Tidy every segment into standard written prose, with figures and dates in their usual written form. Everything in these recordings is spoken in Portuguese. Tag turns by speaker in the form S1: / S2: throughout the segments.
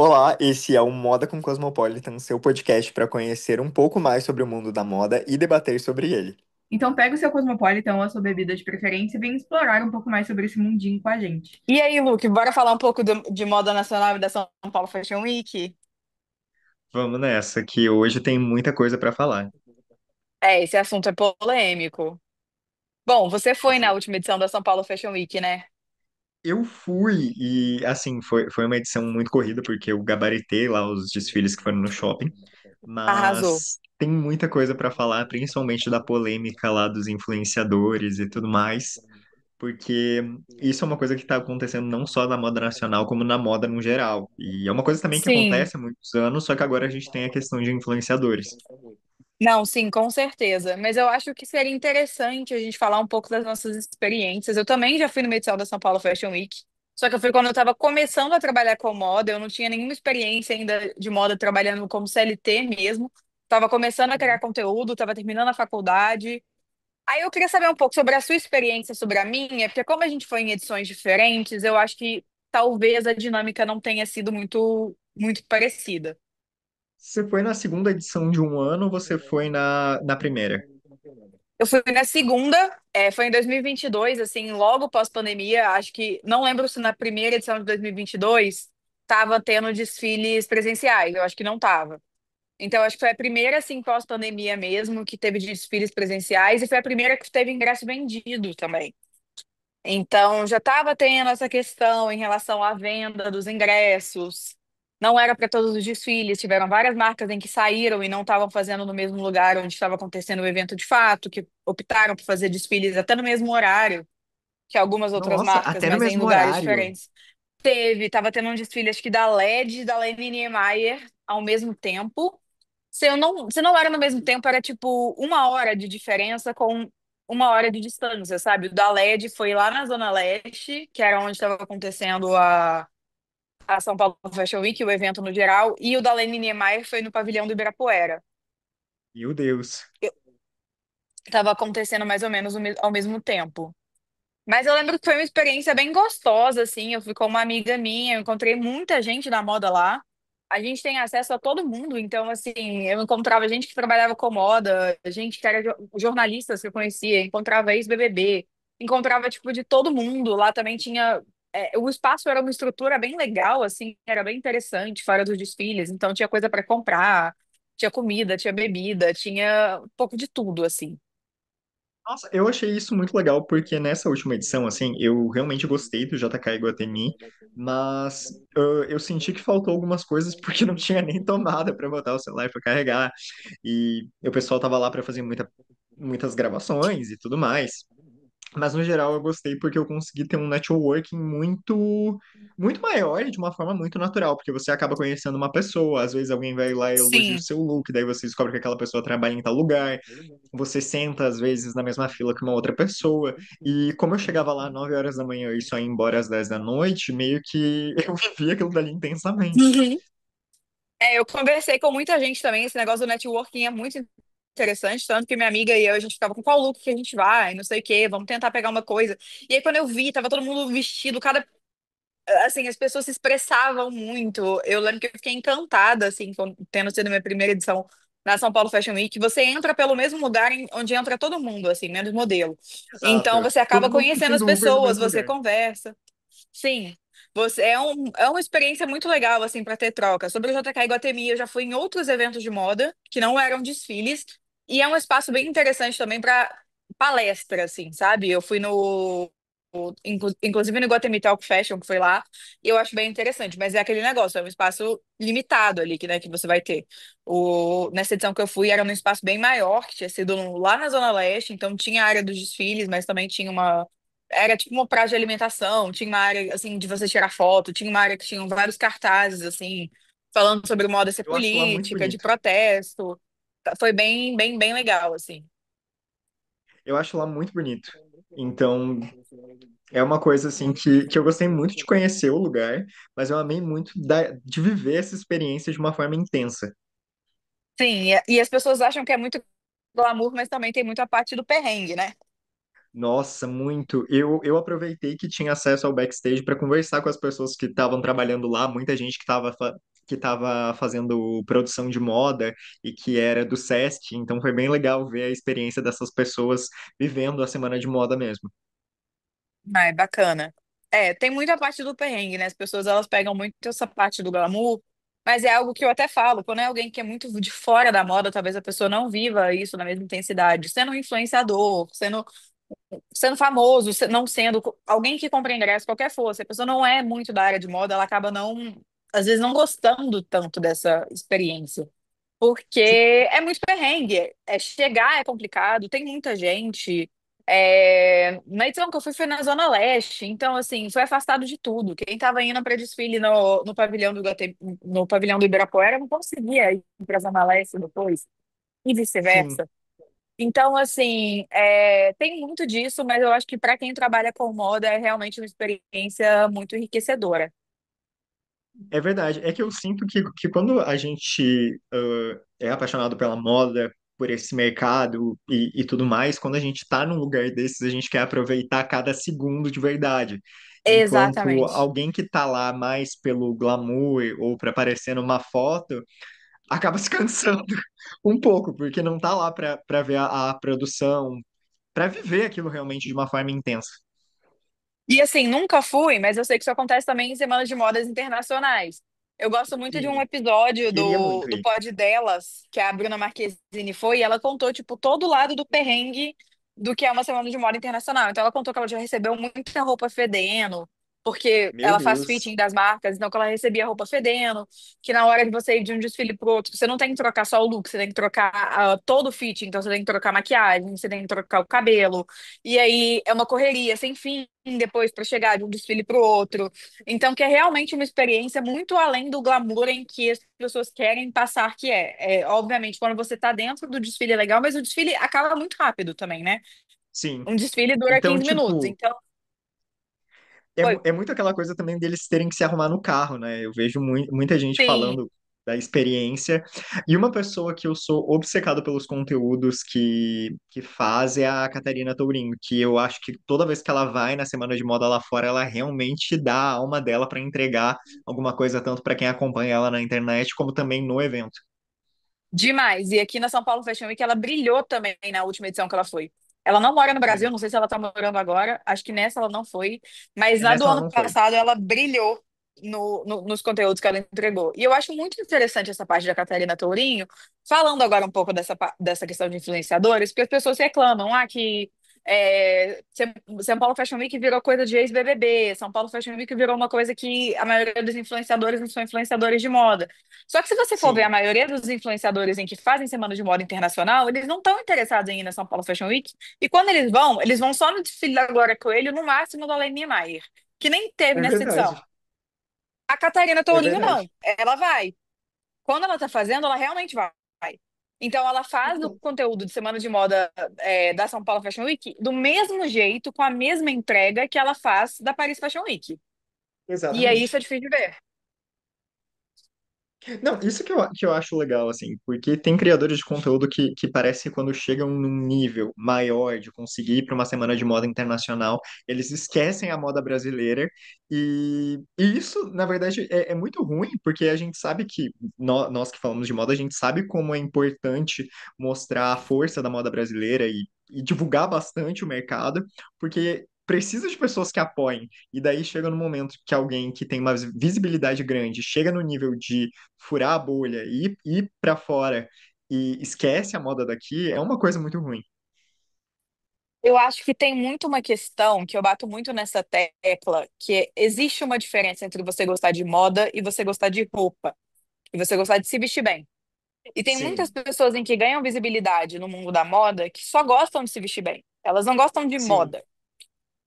S1: Olá, esse é o Moda com Cosmopolitan, seu podcast para conhecer um pouco mais sobre o mundo da moda e debater sobre ele.
S2: Então pega o seu Cosmopolitan ou a sua bebida de preferência e vem explorar um pouco mais sobre esse mundinho com a gente.
S3: E aí, Luke, bora falar um pouco de moda nacional e da São Paulo Fashion Week?
S1: Vamos nessa, que hoje tem muita coisa para falar.
S3: Esse assunto é polêmico. Bom, você foi na última edição da São Paulo Fashion Week, né?
S1: Eu fui e, assim, foi uma edição muito corrida, porque eu gabaritei lá os desfiles que foram no shopping,
S3: Arrasou.
S1: mas tem muita coisa para falar, principalmente da polêmica lá dos influenciadores e tudo mais, porque isso é uma coisa que está acontecendo não só na moda nacional, como na moda no geral. E é uma coisa também que
S3: Sim.
S1: acontece há muitos anos, só que agora a gente tem a questão de influenciadores.
S3: Não, sim, com certeza. Mas eu acho que seria interessante a gente falar um pouco das nossas experiências. Eu também já fui numa edição da São Paulo Fashion Week. Só que eu fui quando eu estava começando a trabalhar com moda, eu não tinha nenhuma experiência ainda de moda trabalhando como CLT mesmo. Estava começando a criar
S1: Uhum.
S3: conteúdo, estava terminando a faculdade. Aí eu queria saber um pouco sobre a sua experiência, sobre a minha, porque como a gente foi em edições diferentes, eu acho que talvez a dinâmica não tenha sido muito parecida.
S1: Você foi na segunda edição de um ano ou você foi na primeira?
S3: Eu fui na segunda, foi em 2022, assim, logo pós-pandemia. Acho que, não lembro se na primeira edição de 2022 estava tendo desfiles presenciais, eu acho que não estava. Então, acho que foi a primeira, assim, pós-pandemia mesmo, que teve desfiles presenciais e foi a primeira que teve ingresso vendido também. Então, já estava tendo essa questão em relação à venda dos ingressos. Não era para todos os desfiles, tiveram várias marcas em que saíram e não estavam fazendo no mesmo lugar onde estava acontecendo o evento de fato, que optaram por fazer desfiles até no mesmo horário que algumas outras
S1: Nossa,
S3: marcas,
S1: até no
S3: mas em
S1: mesmo
S3: lugares
S1: horário.
S3: diferentes. Estava tendo um desfile, acho que da LED e da Leni Niemeyer ao mesmo tempo. Se não era no mesmo tempo, era tipo uma hora de diferença com uma hora de distância, sabe? O da LED foi lá na Zona Leste, que era onde estava acontecendo a São Paulo Fashion Week, o evento no geral, e o da Leni Niemeyer foi no pavilhão do Ibirapuera.
S1: Meu Deus.
S3: Estava acontecendo mais ou menos ao mesmo tempo. Mas eu lembro que foi uma experiência bem gostosa, assim. Eu fui com uma amiga minha, eu encontrei muita gente da moda lá. A gente tem acesso a todo mundo, então, assim, eu encontrava gente que trabalhava com moda, gente que era jornalistas que eu conhecia, encontrava ex-BBB, encontrava, tipo, de todo mundo. Lá também tinha. O espaço era uma estrutura bem legal, assim, era bem interessante, fora dos desfiles, então tinha coisa para comprar, tinha comida, tinha bebida, tinha um pouco de tudo, assim.
S1: Nossa, eu achei isso muito legal, porque nessa última edição, assim, eu realmente gostei do JK Iguatemi, mas eu senti que faltou algumas coisas porque não tinha nem tomada para botar o celular para carregar, e o pessoal tava lá para fazer muitas gravações e tudo mais. Mas no geral eu gostei porque eu consegui ter um networking muito maior e de uma forma muito natural, porque você acaba conhecendo uma pessoa, às vezes alguém vai lá e elogia o
S3: Sim.
S1: seu look, daí você descobre que aquela pessoa trabalha em tal lugar, você senta às vezes na mesma fila que uma outra pessoa, e como eu chegava lá às 9 horas da manhã e só ia embora às 10 da noite, meio que eu vivia aquilo dali intensamente.
S3: Eu conversei com muita gente também. Esse negócio do networking é muito interessante. Tanto que minha amiga e eu, a gente ficava com qual look que a gente vai, não sei o quê, vamos tentar pegar uma coisa. E aí, quando eu vi, tava todo mundo vestido, cada. Assim, as pessoas se expressavam muito. Eu lembro que eu fiquei encantada, assim, tendo sido minha primeira edição na São Paulo Fashion Week. Você entra pelo mesmo lugar onde entra todo mundo, assim, menos modelo. Então,
S1: Exato.
S3: você acaba
S1: Todo mundo
S3: conhecendo as
S1: curtindo Uber no
S3: pessoas,
S1: mesmo
S3: você
S1: lugar.
S3: conversa. Sim, é uma experiência muito legal, assim, para ter troca. Sobre o JK Iguatemi, eu já fui em outros eventos de moda, que não eram desfiles, e é um espaço bem interessante também para palestra, assim, sabe? Eu fui inclusive no Iguatemi Talk Fashion, que foi lá, e eu acho bem interessante, mas é aquele negócio, é um espaço limitado ali, que você vai ter. Nessa edição que eu fui, era num espaço bem maior, que tinha sido lá na Zona Leste, então tinha a área dos desfiles, mas também tinha uma. Era tipo uma praça de alimentação, tinha uma área assim de você tirar foto, tinha uma área que tinham vários cartazes assim, falando sobre moda ser
S1: Eu acho lá muito
S3: política, de
S1: bonito.
S3: protesto. Foi bem legal assim.
S1: Eu acho lá muito bonito. Então, é uma coisa assim que eu gostei muito de conhecer o lugar, mas eu amei muito de viver essa experiência de uma forma intensa.
S3: Sim, e as pessoas acham que é muito glamour, mas também tem muita parte do perrengue, né?
S1: Nossa, muito. Eu aproveitei que tinha acesso ao backstage para conversar com as pessoas que estavam trabalhando lá, muita gente que estava que estava fazendo produção de moda e que era do Sesc, então foi bem legal ver a experiência dessas pessoas vivendo a semana de moda mesmo.
S3: Ah, é bacana. É, tem muita parte do perrengue, né? As pessoas elas pegam muito essa parte do glamour, mas é algo que eu até falo, quando é alguém que é muito de fora da moda, talvez a pessoa não viva isso na mesma intensidade, sendo um influenciador, sendo famoso, não sendo alguém que compra ingresso, qualquer for, se a pessoa não é muito da área de moda, ela acaba não, às vezes não gostando tanto dessa experiência. Porque é muito perrengue. É, chegar é complicado, tem muita gente. É, na edição que eu fui foi na Zona Leste, então, assim, foi afastado de tudo. Quem estava indo para desfile no pavilhão no pavilhão do Ibirapuera não conseguia ir para a Zona Leste depois, e
S1: Sim.
S3: vice-versa. Então, assim, tem muito disso, mas eu acho que para quem trabalha com moda é realmente uma experiência muito enriquecedora.
S1: É verdade. É que eu sinto que quando a gente é apaixonado pela moda, por esse mercado e tudo mais, quando a gente está num lugar desses, a gente quer aproveitar cada segundo de verdade. Enquanto
S3: Exatamente.
S1: alguém que está lá mais pelo glamour ou para aparecer numa foto, acaba se cansando um pouco, porque não tá lá para ver a produção, para viver aquilo realmente de uma forma intensa.
S3: E assim, nunca fui, mas eu sei que isso acontece também em semanas de modas internacionais. Eu gosto muito de um
S1: Sim,
S3: episódio
S1: queria
S3: do,
S1: muito
S3: do
S1: ir.
S3: Pod Delas, que a Bruna Marquezine foi, e ela contou, tipo, todo o lado do perrengue do que é uma semana de moda internacional. Então, ela contou que ela já recebeu muita roupa fedendo, porque
S1: Meu
S3: ela faz
S1: Deus.
S3: fitting das marcas, então que ela recebia roupa fedendo, que na hora de você ir de um desfile pro outro, você não tem que trocar só o look, você tem que trocar todo o fitting, então você tem que trocar a maquiagem, você tem que trocar o cabelo. E aí é uma correria sem fim depois para chegar de um desfile para o outro. Então, que é realmente uma experiência muito além do glamour em que as pessoas querem passar, que obviamente, quando você está dentro do desfile é legal, mas o desfile acaba muito rápido também, né?
S1: Sim.
S3: Um desfile dura
S1: Então,
S3: 15 minutos.
S1: tipo,
S3: Então, foi.
S1: é muito aquela coisa também deles terem que se arrumar no carro, né? Eu vejo muita gente
S3: Sim.
S1: falando da experiência. E uma pessoa que eu sou obcecado pelos conteúdos que faz é a Catarina Tourinho, que eu acho que toda vez que ela vai na semana de moda lá fora, ela realmente dá a alma dela para entregar alguma coisa, tanto para quem acompanha ela na internet, como também no evento.
S3: Demais. E aqui na São Paulo Fashion Week ela brilhou também na última edição que ela foi. Ela não mora no Brasil,
S1: É.
S3: não sei se ela tá morando agora, acho que nessa ela não foi, mas na do
S1: Nessa ela
S3: ano
S1: não foi.
S3: passado ela brilhou nos conteúdos que ela entregou. E eu acho muito interessante essa parte da Catarina Tourinho, falando agora um pouco dessa questão de influenciadores, porque as pessoas reclamam, que São Paulo Fashion Week virou coisa de ex-BBB, São Paulo Fashion Week virou uma coisa que a maioria dos influenciadores não são influenciadores de moda. Só que se você for ver a
S1: Sim,
S3: maioria dos influenciadores em que fazem semana de moda internacional, eles não estão interessados em ir na São Paulo Fashion Week. E quando eles vão só no desfile da Glória Coelho, no máximo da Leni Meyer, que nem teve
S1: é
S3: nessa edição.
S1: verdade.
S3: A Catarina
S1: É
S3: Tourinho
S1: verdade.
S3: não, ela vai. Quando ela tá fazendo, ela realmente vai. Então ela faz o conteúdo de semana de moda da São Paulo Fashion Week do mesmo jeito, com a mesma entrega que ela faz da Paris Fashion Week. E aí isso é
S1: Exatamente.
S3: difícil de ver.
S1: Não, isso que eu acho legal, assim, porque tem criadores de conteúdo que parece que quando chegam num nível maior de conseguir ir para uma semana de moda internacional, eles esquecem a moda brasileira, e isso, na verdade, é muito ruim, porque a gente sabe que, nós que falamos de moda, a gente sabe como é importante mostrar a força da moda brasileira e divulgar bastante o mercado, porque precisa de pessoas que apoiem. E daí chega no momento que alguém que tem uma visibilidade grande chega no nível de furar a bolha e ir para fora e esquece a moda daqui, é uma coisa muito ruim.
S3: Eu acho que tem muito uma questão que eu bato muito nessa tecla, existe uma diferença entre você gostar de moda e você gostar de roupa, e você gostar de se vestir bem. E tem muitas
S1: Sim,
S3: pessoas em que ganham visibilidade no mundo da moda que só gostam de se vestir bem. Elas não gostam de
S1: sim,
S3: moda.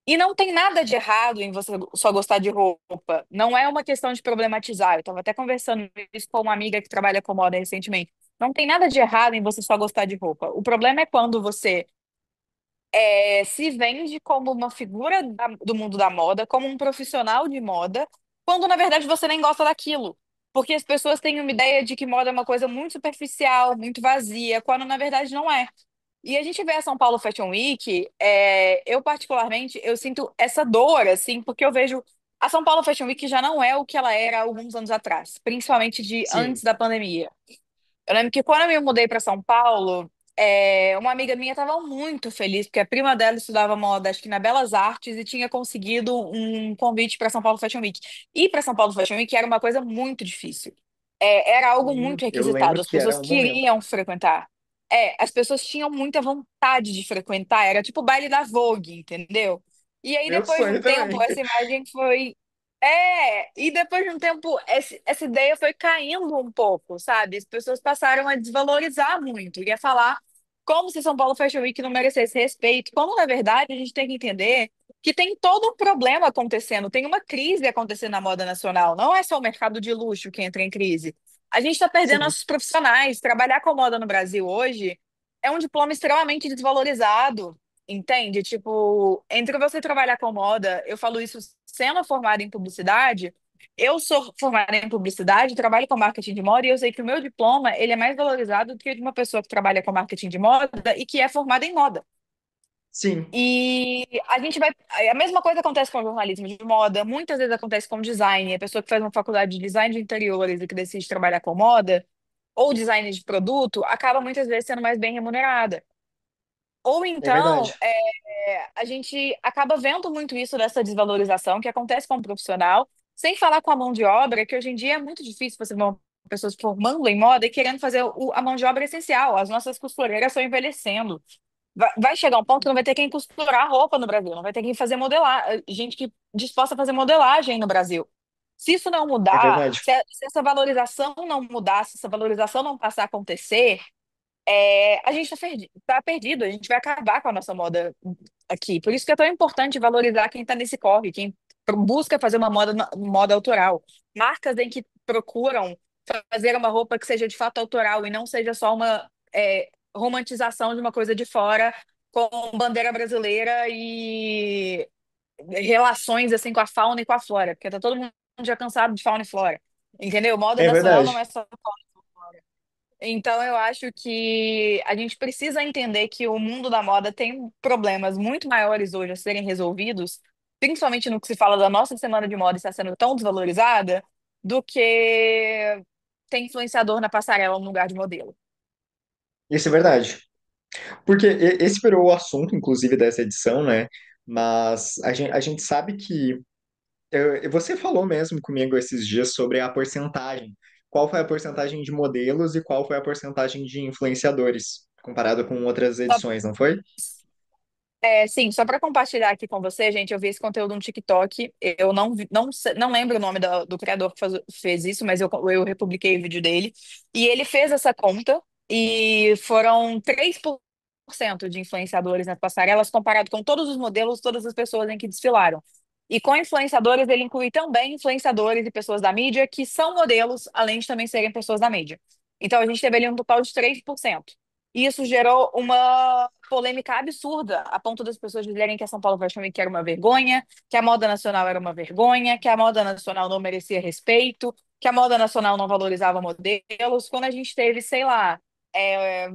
S3: E não tem nada de errado em você só gostar de roupa. Não é uma questão de problematizar. Eu estava até conversando isso com uma amiga que trabalha com moda recentemente. Não tem nada de errado em você só gostar de roupa. O problema é quando você se vende como uma figura do mundo da moda, como um profissional de moda, quando na verdade você nem gosta daquilo. Porque as pessoas têm uma ideia de que moda é uma coisa muito superficial, muito vazia, quando na verdade não é. E a gente vê a São Paulo Fashion Week, eu particularmente, eu sinto essa dor, assim, porque eu vejo A São Paulo Fashion Week já não é o que ela era há alguns anos atrás, principalmente de antes
S1: Sim.
S3: da pandemia. Eu lembro que quando eu me mudei para São Paulo, uma amiga minha estava muito feliz, porque a prima dela estudava moda, acho que na Belas Artes, e tinha conseguido um convite para São Paulo Fashion Week. Ir para São Paulo Fashion Week era uma coisa muito difícil. Era algo
S1: Sim,
S3: muito
S1: eu
S3: requisitado,
S1: lembro
S3: as
S1: que era
S3: pessoas
S1: um momento.
S3: queriam frequentar. As pessoas tinham muita vontade de frequentar, era tipo o baile da Vogue, entendeu? E aí,
S1: Meu
S3: depois de
S1: sonho
S3: um tempo,
S1: também.
S3: essa imagem foi. E depois de um tempo, essa ideia foi caindo um pouco, sabe? As pessoas passaram a desvalorizar muito, e a falar como se São Paulo Fashion Week não merecesse respeito, como na verdade a gente tem que entender que tem todo um problema acontecendo, tem uma crise acontecendo na moda nacional, não é só o mercado de luxo que entra em crise. A gente está perdendo
S1: Sim,
S3: nossos profissionais. Trabalhar com moda no Brasil hoje é um diploma extremamente desvalorizado. Entende? Tipo, entre você trabalhar com moda, eu falo isso sendo formada em publicidade, eu sou formada em publicidade, trabalho com marketing de moda e eu sei que o meu diploma, ele é mais valorizado do que o de uma pessoa que trabalha com marketing de moda e que é formada em moda.
S1: sim,
S3: E a gente vai. A mesma coisa acontece com jornalismo de moda, muitas vezes acontece com design. A pessoa que faz uma faculdade de design de interiores e que decide trabalhar com moda, ou design de produto, acaba muitas vezes sendo mais bem remunerada. Ou
S1: é verdade.
S3: então, a gente acaba vendo muito isso dessa desvalorização que acontece com o profissional, sem falar com a mão de obra, que hoje em dia é muito difícil você ver pessoas formando em moda e querendo fazer a mão de obra essencial. As nossas costureiras estão envelhecendo. Vai chegar um ponto que não vai ter quem costurar roupa no Brasil, não vai ter quem fazer modelar, gente que disposta a fazer modelagem no Brasil. Se isso não
S1: É
S3: mudar,
S1: verdade.
S3: se essa valorização não mudar, se essa valorização não passar a acontecer, a gente tá perdido, a gente vai acabar com a nossa moda aqui. Por isso que é tão importante valorizar quem está nesse corre, quem busca fazer uma moda autoral. Marcas em que procuram fazer uma roupa que seja de fato autoral e não seja só uma romantização de uma coisa de fora com bandeira brasileira e relações assim com a fauna e com a flora, porque tá todo mundo já cansado de fauna e flora. Entendeu? Moda
S1: É
S3: nacional não
S1: verdade.
S3: é só. Então, eu acho que a gente precisa entender que o mundo da moda tem problemas muito maiores hoje a serem resolvidos, principalmente no que se fala da nossa semana de moda está sendo tão desvalorizada, do que ter influenciador na passarela no lugar de modelo.
S1: Isso é verdade. Porque esse virou o assunto, inclusive, dessa edição, né? Mas a gente sabe que. Você falou mesmo comigo esses dias sobre a porcentagem. Qual foi a porcentagem de modelos e qual foi a porcentagem de influenciadores, comparado com outras
S3: Só-
S1: edições, não foi?
S3: sim, só para compartilhar aqui com você, gente, eu vi esse conteúdo no TikTok. Eu não lembro o nome do criador que fez isso, mas eu republiquei o vídeo dele. E ele fez essa conta e foram 3% de influenciadores nas passarelas, comparado com todos os modelos, todas as pessoas em que desfilaram. E com influenciadores, ele inclui também influenciadores e pessoas da mídia que são modelos, além de também serem pessoas da mídia. Então, a gente teve ali um total de 3%. E isso gerou uma polêmica absurda, a ponto das pessoas dizerem que a São Paulo Fashion Week era uma vergonha, que a moda nacional era uma vergonha, que a moda nacional não merecia respeito, que a moda nacional não valorizava modelos, quando a gente teve, sei lá, é,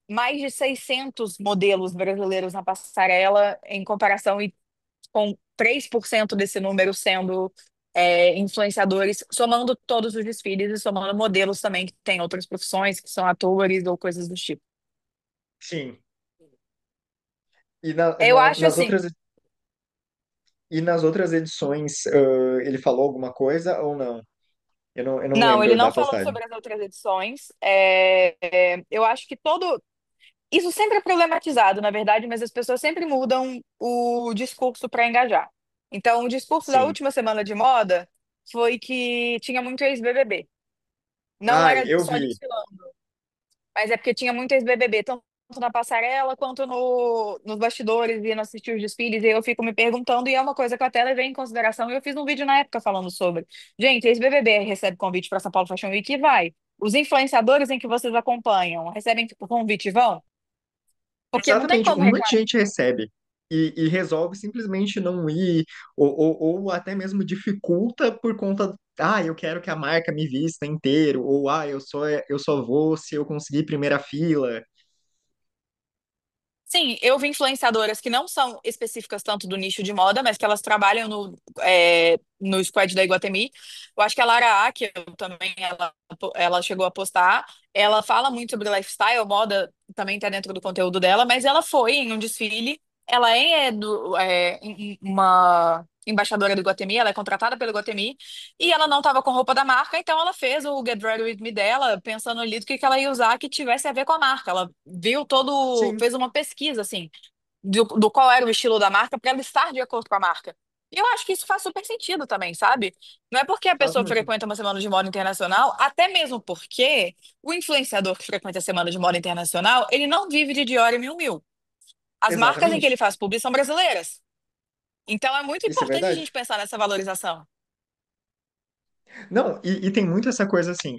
S3: mais de 600 modelos brasileiros na passarela, em comparação e com 3% desse número sendo influenciadores, somando todos os desfiles e somando modelos também que têm outras profissões, que são atores ou coisas do tipo.
S1: Sim. E
S3: Eu acho assim.
S1: nas outras edições, ele falou alguma coisa ou não? Eu não
S3: Não, ele
S1: lembro
S3: não
S1: da
S3: falou
S1: postagem.
S3: sobre as outras edições. Eu acho que todo. Isso sempre é problematizado, na verdade, mas as pessoas sempre mudam o discurso para engajar. Então, o discurso da
S1: Sim.
S3: última semana de moda foi que tinha muito ex-BBB. Não
S1: Ai,
S3: era
S1: eu
S3: só
S1: vi.
S3: desfilando, mas é porque tinha muito ex-BBB, tanto na passarela quanto nos bastidores e no assistir os desfiles. E eu fico me perguntando, e é uma coisa que eu até levei em consideração, e eu fiz um vídeo na época falando sobre. Gente, ex-BBB recebe convite para São Paulo Fashion Week e vai. Os influenciadores em que vocês acompanham recebem o convite e vão? Porque não tem
S1: Exatamente.
S3: como
S1: Muita
S3: reclamar.
S1: gente recebe e resolve simplesmente não ir, ou até mesmo dificulta por conta. Ah, eu quero que a marca me vista inteiro, ou eu só vou se eu conseguir primeira fila.
S3: Sim, eu vi influenciadoras que não são específicas tanto do nicho de moda, mas que elas trabalham no squad da Iguatemi. Eu acho que a Lara Akia também, ela chegou a postar. Ela fala muito sobre lifestyle, moda também está dentro do conteúdo dela, mas ela foi em um desfile. Ela uma embaixadora do Iguatemi, ela é contratada pelo Iguatemi, e ela não estava com roupa da marca, então ela fez o Get Ready With Me dela, pensando ali do que ela ia usar que tivesse a ver com a marca. Ela viu todo,
S1: Sim,
S3: fez uma pesquisa, assim, do qual era o estilo da marca para ela estar de acordo com a marca. E eu acho que isso faz super sentido também, sabe? Não é porque a
S1: faz
S3: pessoa
S1: muito.
S3: frequenta uma semana de moda internacional, até mesmo porque o influenciador que frequenta a semana de moda internacional, ele não vive de Dior e Miu Miu. As marcas em que ele
S1: Exatamente.
S3: faz publi são brasileiras. Então é muito
S1: Isso é
S3: importante a
S1: verdade.
S3: gente pensar nessa valorização.
S1: Não, e tem muito essa coisa assim.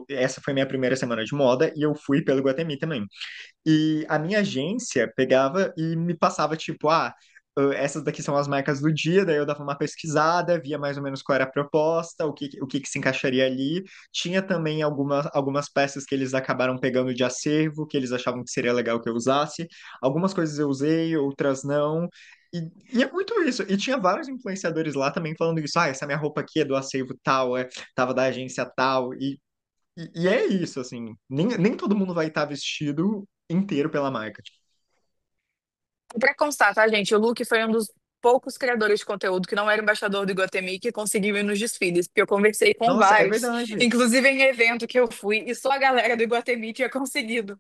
S1: Essa foi minha primeira semana de moda e eu fui pelo Guatemi também. E a minha agência pegava e me passava, tipo, essas daqui são as marcas do dia, daí eu dava uma pesquisada, via mais ou menos qual era a proposta, o que se encaixaria ali. Tinha também algumas peças que eles acabaram pegando de acervo, que eles achavam que seria legal que eu usasse. Algumas coisas eu usei, outras não. E é muito isso. E tinha vários influenciadores lá também falando isso. Essa minha roupa aqui é do acervo tal, tava da agência tal. E é isso, assim. Nem todo mundo vai estar vestido inteiro pela marca.
S3: Pra constar, tá, gente? O Luke foi um dos poucos criadores de conteúdo que não era embaixador do Iguatemi que conseguiu ir nos desfiles, porque eu conversei com
S1: Nossa, é
S3: vários,
S1: verdade.
S3: inclusive em evento que eu fui, e só a galera do Iguatemi tinha conseguido.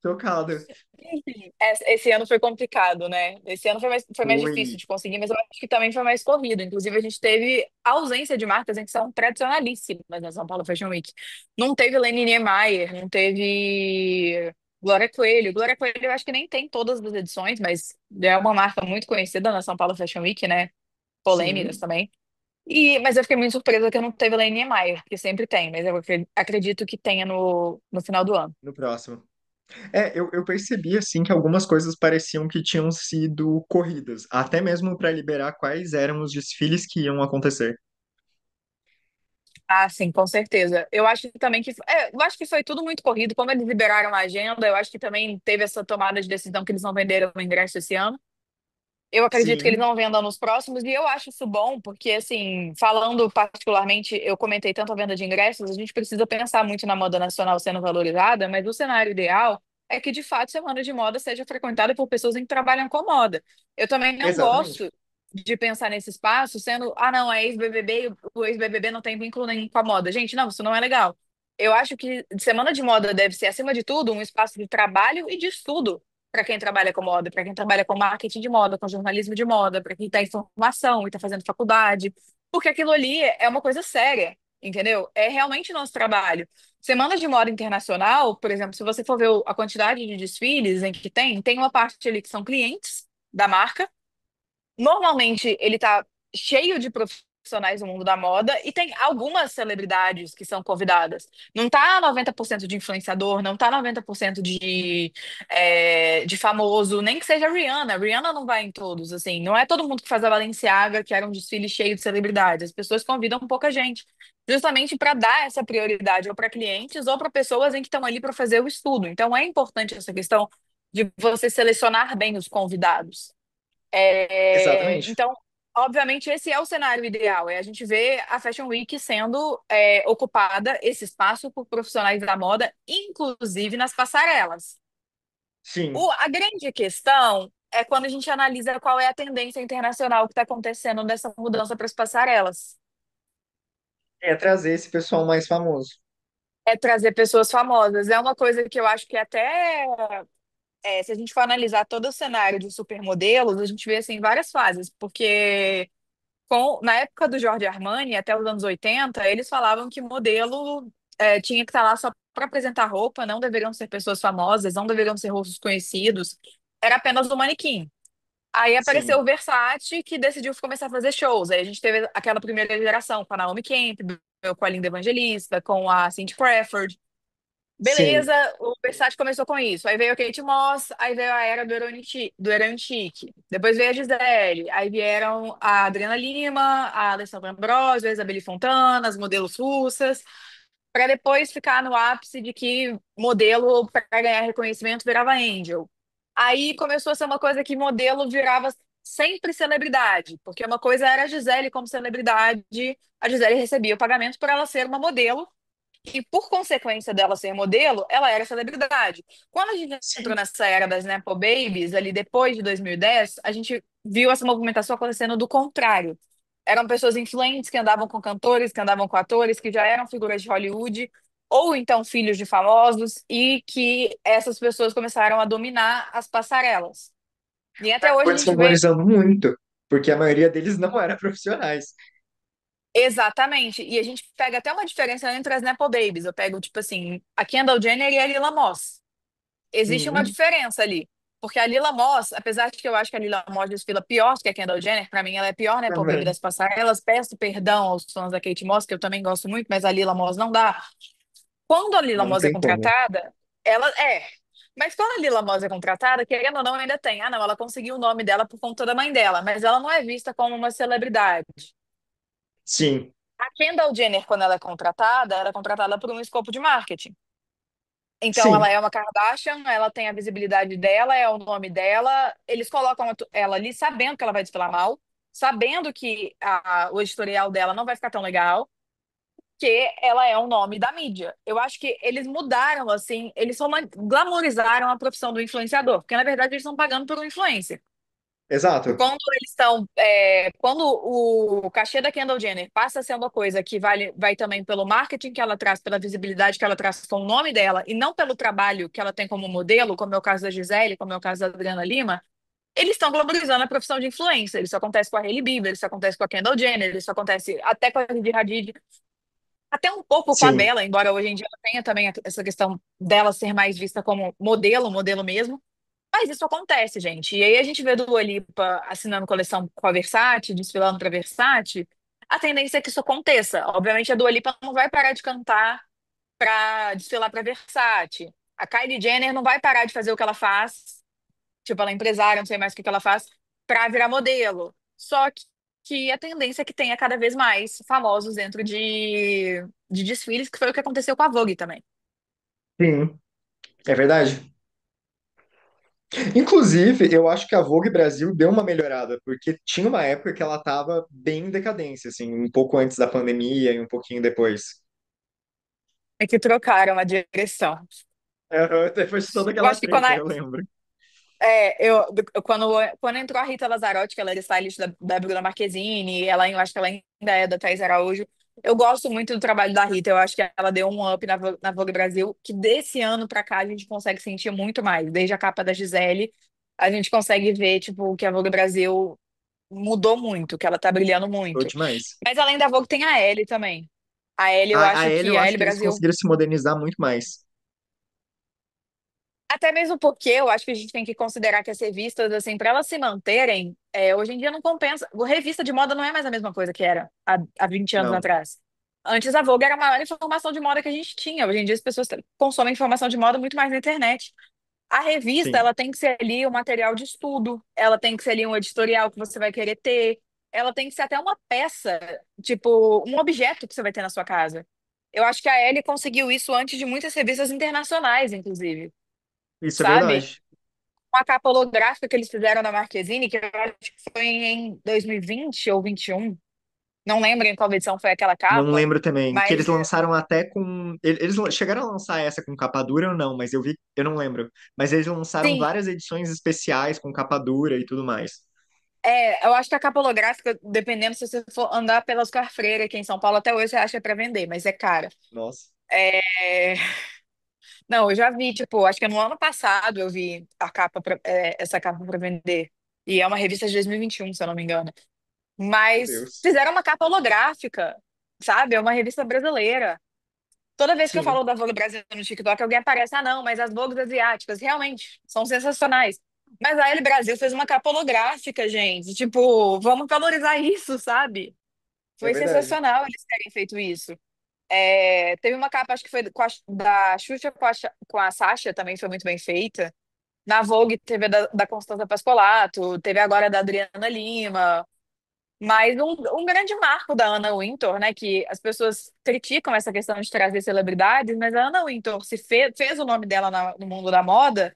S1: Chocado.
S3: Enfim, esse ano foi complicado, né? Esse ano foi mais difícil
S1: Foi.
S3: de conseguir, mas eu acho que também foi mais corrido. Inclusive, a gente teve ausência de marcas em que são tradicionalíssimas na São Paulo Fashion Week. Não teve Leni Niemeyer, não teve Glória Coelho. Glória Coelho eu acho que nem tem todas as edições, mas é uma marca muito conhecida na São Paulo Fashion Week, né? Polêmicas
S1: Sim,
S3: também. Mas eu fiquei muito surpresa que não teve Leni Niemeyer, que sempre tem, mas eu acredito que tenha no final do ano.
S1: no próximo. Eu percebi, assim, que algumas coisas pareciam que tinham sido corridas, até mesmo para liberar quais eram os desfiles que iam acontecer.
S3: Ah, sim, com certeza. Eu acho que também eu acho que foi tudo muito corrido. Como eles liberaram a agenda, eu acho que também teve essa tomada de decisão que eles não venderam o ingresso esse ano. Eu acredito que eles
S1: Sim,
S3: não vendam nos próximos, e eu acho isso bom, porque, assim, falando particularmente, eu comentei tanto a venda de ingressos, a gente precisa pensar muito na moda nacional sendo valorizada, mas o cenário ideal é que, de fato, Semana de Moda seja frequentada por pessoas que trabalham com moda. Eu também não
S1: exatamente.
S3: gosto de pensar nesse espaço sendo, não, é ex-BBB, e o ex-BBB não tem vínculo nenhum com a moda. Gente, não, isso não é legal. Eu acho que Semana de Moda deve ser, acima de tudo, um espaço de trabalho e de estudo para quem trabalha com moda, para quem trabalha com marketing de moda, com jornalismo de moda, para quem está em formação e está fazendo faculdade, porque aquilo ali é uma coisa séria, entendeu? É realmente nosso trabalho. Semana de moda internacional, por exemplo, se você for ver a quantidade de desfiles em que tem uma parte ali que são clientes da marca. Normalmente ele tá cheio de profissionais do mundo da moda e tem algumas celebridades que são convidadas. Não tá 90% de influenciador, não tá 90% de famoso, nem que seja a Rihanna. A Rihanna não vai em todos, assim. Não é todo mundo que faz a Balenciaga, que era um desfile cheio de celebridades. As pessoas convidam pouca gente, justamente para dar essa prioridade ou para clientes ou para pessoas em que estão ali para fazer o estudo. Então é importante essa questão de você selecionar bem os convidados.
S1: Exatamente.
S3: Então, obviamente, esse é o cenário ideal. É a gente ver a Fashion Week sendo ocupada, esse espaço, por profissionais da moda, inclusive nas passarelas.
S1: Sim.
S3: A grande questão é quando a gente analisa qual é a tendência internacional que está acontecendo nessa mudança para as passarelas.
S1: É trazer esse pessoal mais famoso.
S3: É trazer pessoas famosas. É uma coisa que eu acho que até se a gente for analisar todo o cenário de supermodelos, a gente vê assim várias fases, porque na época do Giorgio Armani, até os anos 80, eles falavam que modelo tinha que estar lá só para apresentar roupa, não deveriam ser pessoas famosas, não deveriam ser rostos conhecidos, era apenas um manequim. Aí apareceu
S1: Sim.
S3: o Versace, que decidiu começar a fazer shows. Aí a gente teve aquela primeira geração com a Naomi Campbell, com a Linda Evangelista, com a Cindy Crawford.
S1: Sim.
S3: Beleza, o Versace começou com isso. Aí veio a Kate Moss, aí veio a era do Eran Chic. Depois veio a Gisele, aí vieram a Adriana Lima, a Alessandra Ambrosio, a Isabelle Fontana, as modelos russas. para depois ficar no ápice de que modelo para ganhar reconhecimento virava angel. Aí começou a ser uma coisa que modelo virava sempre celebridade, porque uma coisa era a Gisele como celebridade, a Gisele recebia o pagamento por ela ser uma modelo, e por consequência dela ser modelo, ela era celebridade. Quando a gente entrou
S1: Sim.
S3: nessa era das Nepo Babies, ali depois de 2010, a gente viu essa movimentação acontecendo do contrário. Eram pessoas influentes que andavam com cantores, que andavam com atores, que já eram figuras de Hollywood, ou então filhos de famosos, e que essas pessoas começaram a dominar as passarelas. E até hoje
S1: Foi
S3: a gente vê
S1: desvalorizando muito, porque a maioria deles não era profissionais.
S3: exatamente. E a gente pega até uma diferença entre as Nepo Babies. Eu pego, tipo assim, a Kendall Jenner e a Lila Moss. Existe uma
S1: Sim,
S3: diferença ali. Porque a Lila Moss, apesar de que eu acho que a Lila Moss desfila pior que a Kendall Jenner, pra mim ela é pior, né, por Baby
S1: também.
S3: das passarelas. Peço perdão aos fãs da Kate Moss, que eu também gosto muito, mas a Lila Moss não dá. Quando a Lila
S1: Não
S3: Moss é
S1: tem como.
S3: contratada, ela é. Mas quando a Lila Moss é contratada, querendo ou não, ainda tem. Ah, não, ela conseguiu o nome dela por conta da mãe dela, mas ela não é vista como uma celebridade.
S1: Sim,
S3: A Kendall Jenner, quando ela é contratada por um escopo de marketing. Então, ela
S1: sim,
S3: é uma Kardashian, ela tem a visibilidade dela, é o nome dela. Eles colocam ela ali sabendo que ela vai desfilar mal, sabendo que o editorial dela não vai ficar tão legal, que ela é um nome da mídia. Eu acho que eles mudaram, assim, eles só glamorizaram a profissão do influenciador, porque na verdade eles estão pagando por um influencer.
S1: exato.
S3: Quando eles estão, quando o cachê da Kendall Jenner passa a ser uma coisa que vai também pelo marketing que ela traz, pela visibilidade que ela traz com o nome dela, e não pelo trabalho que ela tem como modelo, como é o caso da Gisele, como é o caso da Adriana Lima, eles estão globalizando a profissão de influencer. Isso acontece com a Hailey Bieber, isso acontece com a Kendall Jenner, isso acontece até com a Gigi Hadid, até um pouco com a
S1: Sim,
S3: Bella, embora hoje em dia ela tenha também essa questão dela ser mais vista como modelo, modelo mesmo. Mas isso acontece, gente. E aí a gente vê Dua Lipa assinando coleção com a Versace, desfilando para Versace. A tendência é que isso aconteça. Obviamente, a Dua Lipa não vai parar de cantar para desfilar para Versace. A Kylie Jenner não vai parar de fazer o que ela faz. Tipo, ela é empresária, não sei mais o que que ela faz, para virar modelo. Só que a tendência é que tenha cada vez mais famosos dentro de desfiles, que foi o que aconteceu com a Vogue também.
S1: sim, é verdade. Inclusive, eu acho que a Vogue Brasil deu uma melhorada, porque tinha uma época que ela estava bem em decadência, assim, um pouco antes da pandemia e um pouquinho depois.
S3: É que trocaram a direção.
S1: Depois de toda
S3: Eu
S1: aquela
S3: acho que quando
S1: treta, eu lembro.
S3: quando entrou a Rita Lazzarotti, que ela era stylist da Bruna Marquezine, eu acho que ela ainda é da Thaís Araújo. Eu gosto muito do trabalho da Rita, eu acho que ela deu um up na Vogue Brasil, que desse ano pra cá a gente consegue sentir muito mais. Desde a capa da Gisele, a gente consegue ver, tipo, que a Vogue Brasil mudou muito, que ela tá brilhando
S1: Foi
S3: muito.
S1: demais.
S3: Mas além da Vogue tem a Elle também. A Elle, eu
S1: A
S3: acho
S1: Ellie,
S3: que
S1: eu
S3: a
S1: acho
S3: Elle
S1: que eles
S3: Brasil.
S1: conseguiram se modernizar muito mais.
S3: Até mesmo porque eu acho que a gente tem que considerar que as revistas, assim, para elas se manterem, hoje em dia não compensa. Revista de moda não é mais a mesma coisa que era há 20 anos
S1: Não,
S3: atrás. Antes a Vogue era a maior informação de moda que a gente tinha. Hoje em dia as pessoas consomem informação de moda muito mais na internet. A revista,
S1: sim,
S3: ela tem que ser ali um material de estudo, ela tem que ser ali um editorial que você vai querer ter, ela tem que ser até uma peça, tipo, um objeto que você vai ter na sua casa. Eu acho que a Elle conseguiu isso antes de muitas revistas internacionais, inclusive,
S1: isso é
S3: sabe?
S1: verdade.
S3: Uma capa holográfica que eles fizeram na Marquezine, que eu acho que foi em 2020 ou 21. Não lembro em qual edição foi aquela
S1: Não
S3: capa,
S1: lembro também, que
S3: mas
S1: eles lançaram até com. Eles chegaram a lançar essa com capa dura ou não, mas eu vi, eu não lembro. Mas eles lançaram
S3: sim,
S1: várias edições especiais com capa dura e tudo mais.
S3: eu acho que a capa holográfica, dependendo se você for andar pela Oscar Freire aqui em São Paulo, até hoje você acha para vender, mas é cara.
S1: Nossa,
S3: É, Não, eu já vi, tipo, acho que no ano passado eu vi essa capa para vender. E é uma revista de 2021, se eu não me engano.
S1: meu
S3: Mas
S1: Deus.
S3: fizeram uma capa holográfica, sabe? É uma revista brasileira. Toda vez que eu
S1: Sim,
S3: falo da Vogue Brasil no TikTok, alguém aparece, ah, não, mas as Vogues asiáticas realmente são sensacionais. Mas a Elle Brasil fez uma capa holográfica, gente. Tipo, vamos valorizar isso, sabe?
S1: é
S3: Foi
S1: verdade.
S3: sensacional eles terem feito isso. Teve uma capa, acho que foi da Xuxa com a Sasha, também foi muito bem feita. Na Vogue teve a da Constanza Pascolato, teve agora a da Adriana Lima. Mas um grande marco da Anna Wintour, né, que as pessoas criticam essa questão de trazer celebridades, mas a Anna Wintour fez o nome dela no mundo da moda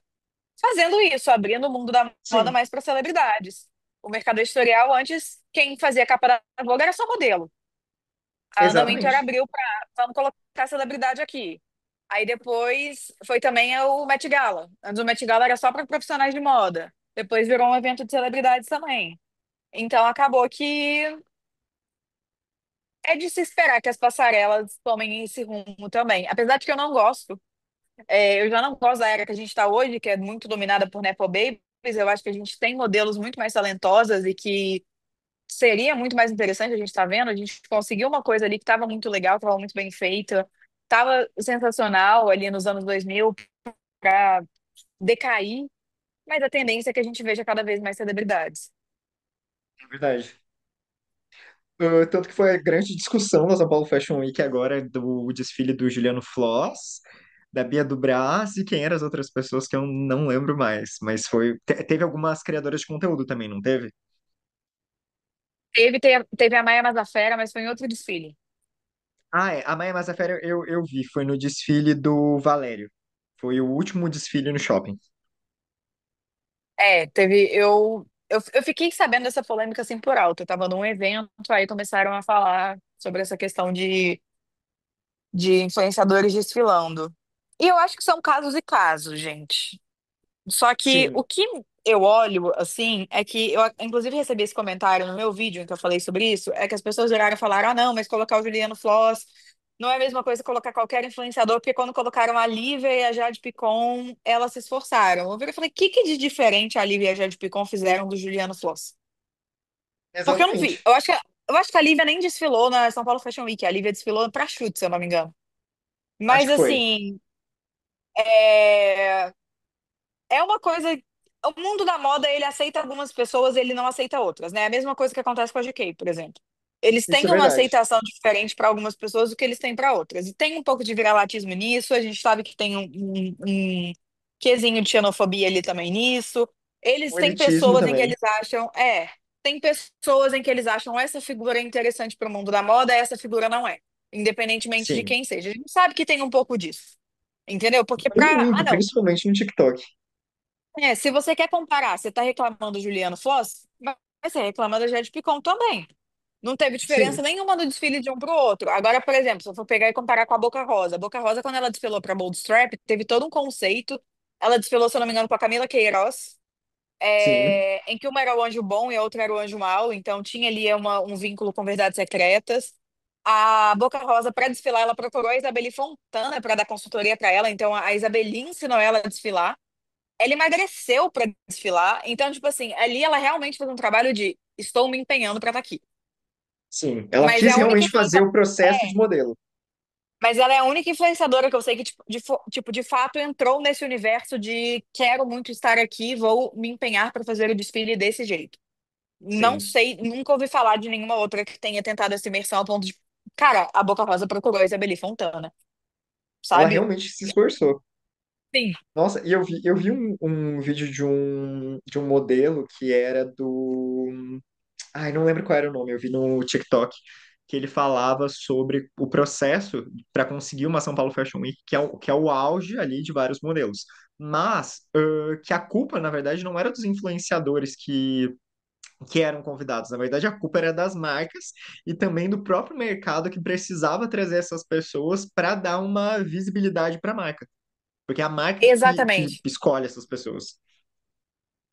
S3: fazendo isso, abrindo o mundo da moda
S1: Sim,
S3: mais para celebridades. O mercado editorial, antes, quem fazia a capa da Vogue era só modelo. A Anna Wintour
S1: exatamente.
S3: abriu para vamos colocar celebridade aqui. Aí depois foi também o Met Gala. Antes o Met Gala era só para profissionais de moda. Depois virou um evento de celebridades também. Então acabou que é de se esperar que as passarelas tomem esse rumo também. Apesar de que eu não gosto. Eu já não gosto da era que a gente está hoje, que é muito dominada por Nepo Babies. Eu acho que a gente tem modelos muito mais talentosas e que seria muito mais interessante a gente estar vendo. A gente conseguiu uma coisa ali que estava muito legal, estava muito bem feita, estava sensacional ali nos anos 2000 para decair, mas a tendência é que a gente veja cada vez mais celebridades.
S1: É verdade. Tanto que foi a grande discussão da São Paulo Fashion Week agora do desfile do Juliano Floss, da Bia do Brás e quem eram as outras pessoas que eu não lembro mais. Mas teve algumas criadoras de conteúdo também, não teve?
S3: Teve a Maia Mazafera, mas foi em outro desfile.
S1: Ah, é. A Maia Mazzaferro eu vi. Foi no desfile do Valério. Foi o último desfile no shopping.
S3: Teve. Eu fiquei sabendo dessa polêmica assim por alto. Eu tava num evento, aí começaram a falar sobre essa questão de influenciadores desfilando. E eu acho que são casos e casos, gente. Só que o
S1: Sim,
S3: que eu olho, assim, é que eu, inclusive, recebi esse comentário no meu vídeo em que eu falei sobre isso, é que as pessoas viraram e falaram, ah, não, mas colocar o Juliano Floss não é a mesma coisa que colocar qualquer influenciador, porque quando colocaram a Lívia e a Jade Picon, elas se esforçaram. Eu virei e falei, o que que de diferente a Lívia e a Jade Picon fizeram do Juliano Floss? Porque eu não vi.
S1: exatamente.
S3: Eu acho que a Lívia nem desfilou na São Paulo Fashion Week, a Lívia desfilou pra chute, se eu não me engano.
S1: Acho
S3: Mas,
S1: que foi.
S3: assim, é... é uma coisa. O mundo da moda, ele aceita algumas pessoas, ele não aceita outras, né? É a mesma coisa que acontece com a GK, por exemplo. Eles
S1: Isso é
S3: têm uma
S1: verdade.
S3: aceitação diferente para algumas pessoas do que eles têm para outras. E tem um pouco de viralatismo nisso, a gente sabe que tem um quesinho de xenofobia ali também nisso. Eles
S1: O
S3: têm
S1: elitismo
S3: pessoas em que
S1: também.
S3: eles acham, tem pessoas em que eles acham essa figura é interessante para o mundo da moda, essa figura não é, independentemente de
S1: Sim.
S3: quem seja. A gente sabe que tem um pouco disso. Entendeu? Porque
S1: E
S3: pra. Ah,
S1: muito,
S3: não.
S1: principalmente no TikTok.
S3: Se você quer comparar, você está reclamando do Juliano Floss, mas você reclama da Jade Picon também. Não teve diferença
S1: Sim,
S3: nenhuma no desfile de um para o outro. Agora, por exemplo, se eu for pegar e comparar com a Boca Rosa, quando ela desfilou para Bold Strap, teve todo um conceito. Ela desfilou, se eu não me engano, com a Camila Queiroz,
S1: sim,
S3: em que uma era o anjo bom e a outra era o anjo mau, então tinha ali um vínculo com verdades secretas. A Boca Rosa, para desfilar, ela procurou a Isabelle Fontana para dar consultoria para ela, então a Isabelle ensinou ela a desfilar. Ela emagreceu para desfilar. Então, tipo assim, ali ela realmente fez um trabalho de estou me empenhando para estar aqui.
S1: sim. Ela
S3: Mas é
S1: quis
S3: a única
S1: realmente fazer
S3: influenciadora.
S1: o processo de modelo.
S3: Mas ela é a única influenciadora que eu sei que, tipo, de fato entrou nesse universo de quero muito estar aqui, vou me empenhar para fazer o desfile desse jeito. Não
S1: Sim.
S3: sei, nunca ouvi falar de nenhuma outra que tenha tentado essa imersão ao ponto de. Cara, a Boca Rosa procurou a Isabelle Fontana,
S1: Ela
S3: sabe?
S1: realmente se esforçou.
S3: Sim.
S1: Nossa, e eu vi um vídeo de um modelo que era do. Ai, não lembro qual era o nome, eu vi no TikTok, que ele falava sobre o processo para conseguir uma São Paulo Fashion Week, que é o auge ali de vários modelos. Mas que a culpa, na verdade, não era dos influenciadores que eram convidados. Na verdade, a culpa era das marcas e também do próprio mercado que precisava trazer essas pessoas para dar uma visibilidade para a marca. Porque é a marca que
S3: Exatamente.
S1: escolhe essas pessoas.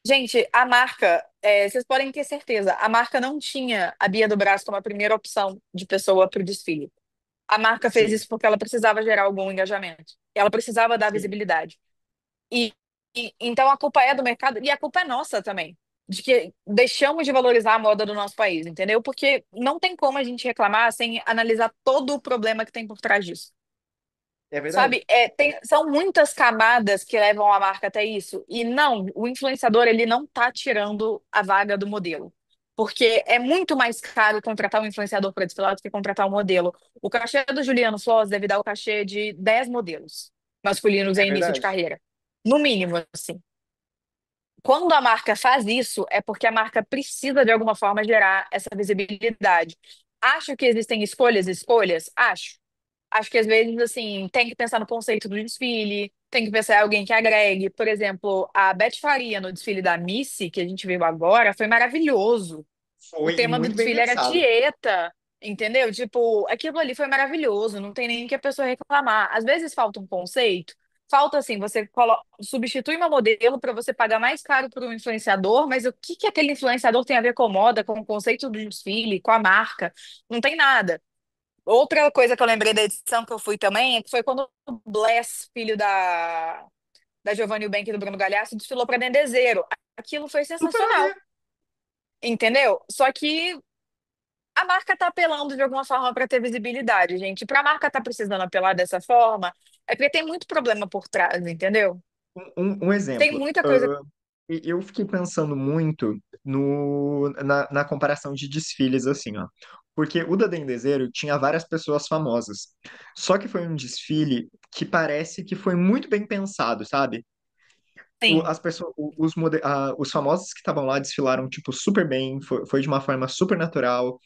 S3: Gente, a marca, vocês podem ter certeza, a marca não tinha a Bia do Brás como a primeira opção de pessoa para o desfile. A marca fez
S1: Sim,
S3: isso porque ela precisava gerar algum engajamento. Ela precisava dar
S1: sim.
S3: visibilidade. E, então a culpa é do mercado e a culpa é nossa também, de que deixamos de valorizar a moda do nosso país, entendeu? Porque não tem como a gente reclamar sem analisar todo o problema que tem por trás disso.
S1: É
S3: Sabe,
S1: verdade.
S3: são muitas camadas que levam a marca até isso. E não, o influenciador ele não tá tirando a vaga do modelo. Porque é muito mais caro contratar um influenciador para desfilar do que contratar um modelo. O cachê do Juliano Floss deve dar o cachê de 10 modelos masculinos
S1: É
S3: em início de
S1: verdade.
S3: carreira. No mínimo, assim. Quando a marca faz isso, é porque a marca precisa de alguma forma gerar essa visibilidade. Acho que existem escolhas, escolhas? Acho. Acho que às vezes, assim, tem que pensar no conceito do desfile, tem que pensar em alguém que agregue. Por exemplo, a Beth Faria no desfile da Missy, que a gente viu agora, foi maravilhoso. O
S1: Foi e
S3: tema do
S1: muito bem
S3: desfile era
S1: pensado.
S3: dieta, entendeu? Tipo, aquilo ali foi maravilhoso, não tem nem que a pessoa reclamar. Às vezes falta um conceito, falta assim, substitui uma modelo para você pagar mais caro para um influenciador, mas o que que aquele influenciador tem a ver com moda, com o conceito do desfile, com a marca? Não tem nada. Outra coisa que eu lembrei da edição que eu fui também é que foi quando o Bless, filho da Giovanna Eubank e do Bruno Galhaço, desfilou para Dendezeiro. Aquilo foi
S1: Super.
S3: sensacional, entendeu? Só que a marca tá apelando de alguma forma para ter visibilidade, gente. Para a marca tá precisando apelar dessa forma, é porque tem muito problema por trás, entendeu?
S1: Um
S3: Tem
S1: exemplo.
S3: muita coisa.
S1: Eu fiquei pensando muito na comparação de desfiles, assim, ó. Porque o da Dendezeiro tinha várias pessoas famosas. Só que foi um desfile que parece que foi muito bem pensado, sabe?
S3: Sim,
S1: As pessoas, os famosos que estavam lá desfilaram, tipo, super bem, foi de uma forma super natural.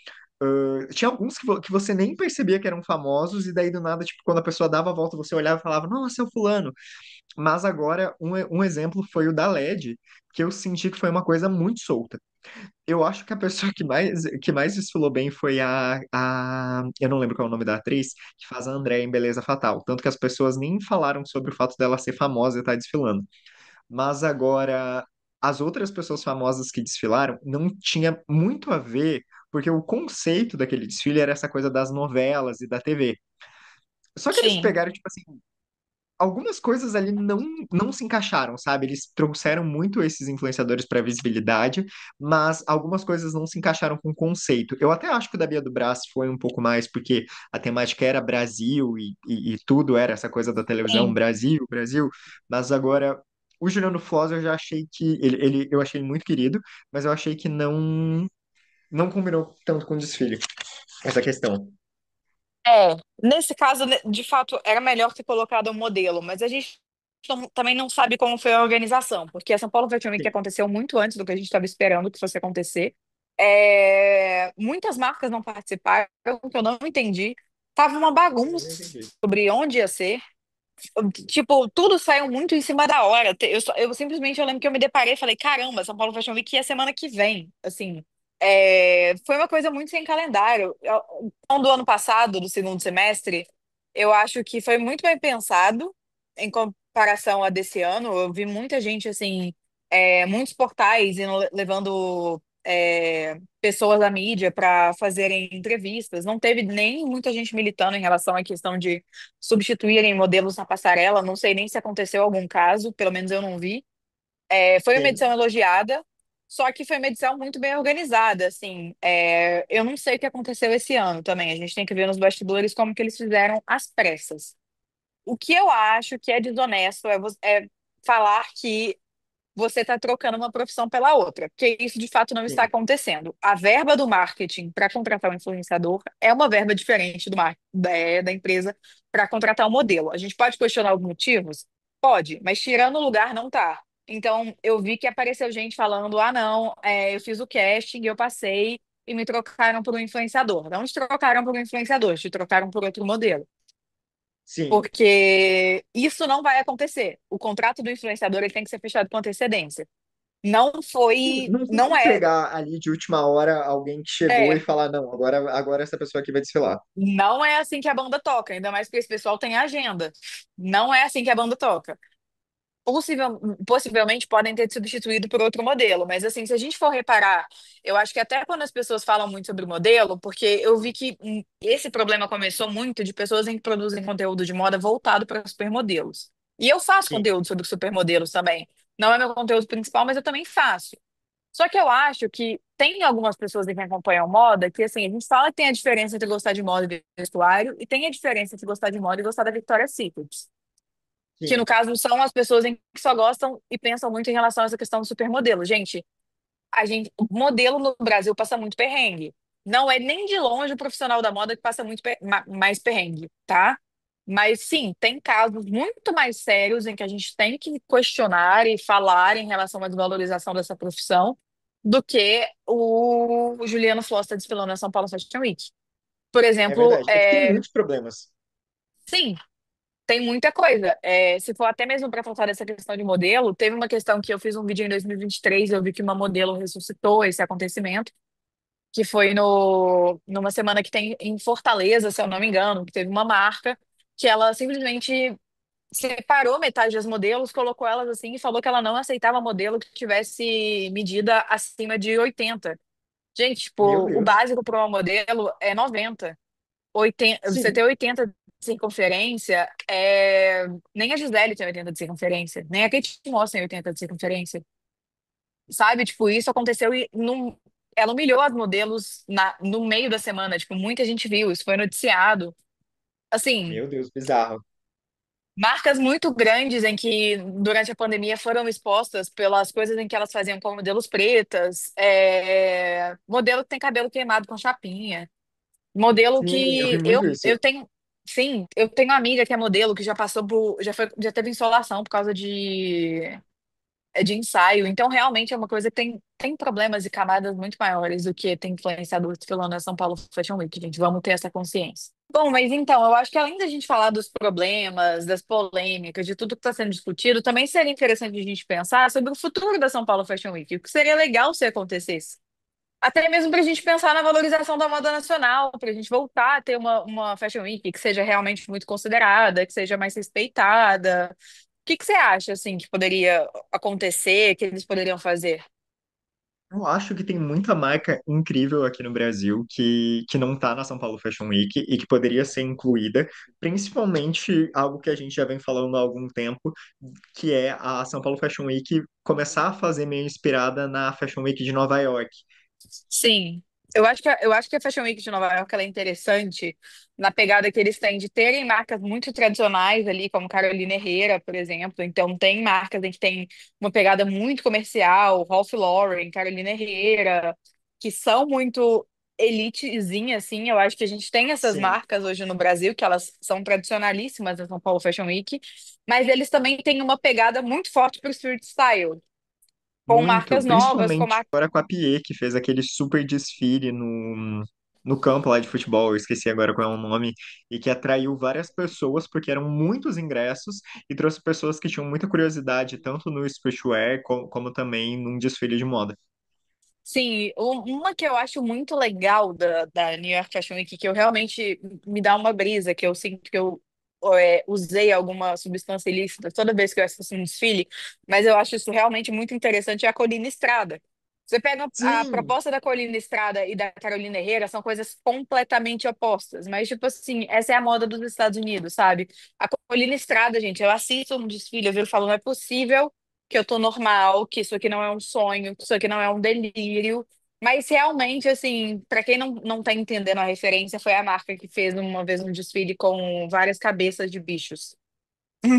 S1: Tinha alguns que você nem percebia que eram famosos, e daí do nada, tipo, quando a pessoa dava a volta, você olhava e falava, nossa, é o fulano. Mas agora, um exemplo foi o da LED, que eu senti que foi uma coisa muito solta. Eu acho que a pessoa que mais desfilou bem foi eu não lembro qual é o nome da atriz, que faz a Andréa em Beleza Fatal. Tanto que as pessoas nem falaram sobre o fato dela ser famosa e estar desfilando. Mas agora, as outras pessoas famosas que desfilaram não tinha muito a ver, porque o conceito daquele desfile era essa coisa das novelas e da TV. Só que eles
S3: sim.
S1: pegaram, tipo assim, algumas coisas ali não se encaixaram, sabe? Eles trouxeram muito esses influenciadores para visibilidade, mas algumas coisas não se encaixaram com o conceito. Eu até acho que o da Bia do Brás foi um pouco mais, porque a temática era Brasil e tudo era essa coisa da televisão,
S3: Sim.
S1: Brasil, Brasil, mas agora. O Juliano Floss eu já achei que eu achei ele muito querido, mas eu achei que não combinou tanto com o desfile, essa questão.
S3: É, nesse caso, né, de fato, era melhor ter colocado um modelo, mas a gente também não sabe como foi a organização, porque a São Paulo Fashion Week
S1: Sim,
S3: aconteceu muito antes do que a gente estava esperando que fosse acontecer. Muitas marcas não participaram, que eu não entendi. Tava uma
S1: eu também não
S3: bagunça
S1: entendi.
S3: sobre onde ia ser. Tipo, tudo saiu muito em cima da hora. Eu simplesmente eu lembro que eu me deparei e falei, caramba, São Paulo Fashion Week é semana que vem. Assim, foi uma coisa muito sem calendário. Do ano passado, do segundo semestre, eu acho que foi muito bem pensado em comparação a desse ano. Eu vi muita gente, assim, muitos portais levando pessoas da mídia para fazerem entrevistas. Não teve nem muita gente militando em relação à questão de substituírem modelos na passarela. Não sei nem se aconteceu algum caso, pelo menos eu não vi. Foi uma edição
S1: Sim.
S3: elogiada, só que foi uma edição muito bem organizada, assim. Eu não sei o que aconteceu esse ano também. A gente tem que ver nos bastidores como que eles fizeram às pressas. O que eu acho que é desonesto é falar que você está trocando uma profissão pela outra, porque isso de fato não está
S1: Sim.
S3: acontecendo. A verba do marketing para contratar um influenciador é uma verba diferente da empresa para contratar um modelo. A gente pode questionar os motivos? Pode, mas tirando o lugar não tá. Então, eu vi que apareceu gente falando: ah, não, eu fiz o casting, eu passei e me trocaram por um influenciador. Não te trocaram por um influenciador, te trocaram por outro modelo.
S1: Sim.
S3: Porque isso não vai acontecer. O contrato do influenciador ele tem que ser fechado com antecedência. Não
S1: Sim,
S3: foi,
S1: não tem
S3: não
S1: como
S3: é,
S1: pegar ali de última hora alguém que chegou e
S3: é,
S1: falar, não, agora essa pessoa aqui vai desfilar.
S3: não é assim que a banda toca, ainda mais porque esse pessoal tem agenda. Não é assim que a banda toca. Possivelmente podem ter substituído por outro modelo, mas assim, se a gente for reparar, eu acho que até quando as pessoas falam muito sobre o modelo, porque eu vi que esse problema começou muito de pessoas que produzem conteúdo de moda voltado para supermodelos. E eu faço
S1: Sim,
S3: conteúdo sobre supermodelos também. Não é meu conteúdo principal, mas eu também faço. Só que eu acho que tem algumas pessoas que acompanham moda que, assim, a gente fala que tem a diferença entre gostar de moda e vestuário, e tem a diferença entre gostar de moda e gostar da Victoria's Secret. Que, no
S1: sim.
S3: caso, são as pessoas que só gostam e pensam muito em relação a essa questão do supermodelo. Gente, o modelo no Brasil passa muito perrengue. Não é nem de longe o profissional da moda que passa muito mais perrengue, tá? Mas sim, tem casos muito mais sérios em que a gente tem que questionar e falar em relação à desvalorização dessa profissão do que o Juliano Floss está desfilando na São Paulo Fashion Week. Por
S1: É
S3: exemplo,
S1: verdade. É que tem muitos problemas.
S3: sim, tem muita coisa. Se for até mesmo para tratar dessa questão de modelo, teve uma questão que eu fiz um vídeo em 2023, eu vi que uma modelo ressuscitou esse acontecimento, que foi numa semana que tem em Fortaleza, se eu não me engano, que teve uma marca que ela simplesmente separou metade das modelos, colocou elas assim e falou que ela não aceitava modelo que tivesse medida acima de 80. Gente, tipo,
S1: Meu
S3: o
S1: Deus.
S3: básico para uma modelo é 90. 80, você ter
S1: Sim,
S3: 80 de circunferência, nem a Gisele tem 80 de circunferência, nem a Kate Moss tem 80 de circunferência. Sabe? Tipo, isso aconteceu e ela humilhou as modelos no meio da semana. Tipo, muita gente viu, isso foi noticiado. Assim,
S1: meu Deus, bizarro.
S3: marcas muito grandes em que durante a pandemia foram expostas pelas coisas em que elas faziam com modelos pretas, modelo que tem cabelo queimado com chapinha, modelo
S1: Sim, eu vi
S3: que
S1: muito
S3: eu
S1: isso.
S3: tenho, sim, eu tenho uma amiga que é modelo que já passou por, já teve insolação por causa de ensaio. Então, realmente é uma coisa que tem problemas e camadas muito maiores do que tem influenciador desfilando na São Paulo Fashion Week, gente. Vamos ter essa consciência. Bom, mas então, eu acho que além da gente falar dos problemas, das polêmicas, de tudo que está sendo discutido, também seria interessante a gente pensar sobre o futuro da São Paulo Fashion Week, o que seria legal se acontecesse. Até mesmo para a gente pensar na valorização da moda nacional, para a gente voltar a ter uma Fashion Week que seja realmente muito considerada, que seja mais respeitada. O que você acha, assim, que poderia acontecer, que eles poderiam fazer?
S1: Eu acho que tem muita marca incrível aqui no Brasil que não está na São Paulo Fashion Week e que poderia ser incluída, principalmente algo que a gente já vem falando há algum tempo, que é a São Paulo Fashion Week começar a fazer meio inspirada na Fashion Week de Nova York.
S3: Sim, eu acho que a Fashion Week de Nova York ela é interessante na pegada que eles têm de terem marcas muito tradicionais ali, como Carolina Herrera, por exemplo. Então, tem marcas em que tem uma pegada muito comercial, Ralph Lauren, Carolina Herrera, que são muito elitezinha, assim. Eu acho que a gente tem essas
S1: Sim.
S3: marcas hoje no Brasil, que elas são tradicionalíssimas da São Paulo Fashion Week, mas eles também têm uma pegada muito forte para o street style, com
S1: Muito,
S3: marcas novas, com
S1: principalmente agora com a Pie, que fez aquele super desfile no campo lá de futebol, eu esqueci agora qual é o nome, e que atraiu várias pessoas, porque eram muitos ingressos, e trouxe pessoas que tinham muita curiosidade, tanto no streetwear, como também num desfile de moda.
S3: Sim, uma que eu acho muito legal da New York Fashion Week, que eu realmente me dá uma brisa, que eu sinto que eu usei alguma substância ilícita toda vez que eu assisto um desfile, mas eu acho isso realmente muito interessante, é a Colina Estrada. Você pega a
S1: Sim,
S3: proposta da Colina Estrada e da Carolina Herrera, são coisas completamente opostas, mas, tipo assim, essa é a moda dos Estados Unidos, sabe? A Colina Estrada, gente, eu assisto um desfile, eu viro e falo, não é possível que eu tô normal, que isso aqui não é um sonho, que isso aqui não é um delírio. Mas realmente, assim, para quem não tá entendendo a referência, foi a marca que fez uma vez um desfile com várias cabeças de bichos.